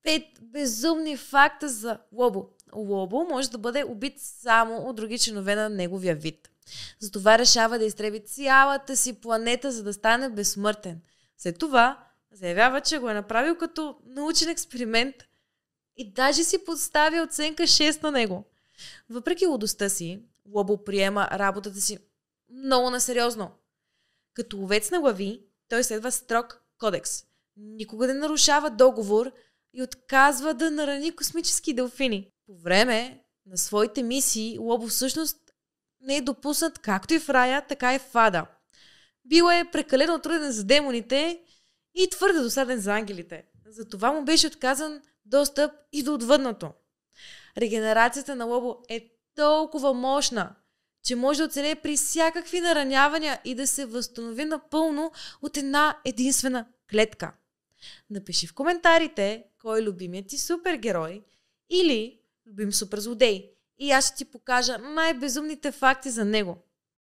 5 безумни факта за Лобо. Лобо може да бъде убит само от други членове на неговия вид. Затова решава да изтреби цялата си планета, за да стане безсмъртен. След това заявява, че го е направил като научен експеримент и даже си поставя оценка 6 на него. Въпреки лудостта си, Лобо приема работата си много насериозно. Като ловец на глави, той следва строг кодекс. Никога не нарушава договор и отказва да нарани космически делфини. По време на своите мисии Лобо всъщност не е допуснат както и в рая, така и в ада. Бил е прекалено труден за демоните и твърде досаден за ангелите. Затова му беше отказан достъп и до отвъдното. Регенерацията на Лобо е толкова мощна, че може да оцелее при всякакви наранявания и да се възстанови напълно от една единствена клетка. Напиши в коментарите кой е любимият ти супергерой или любим суперзлодей и аз ще ти покажа най-безумните факти за него.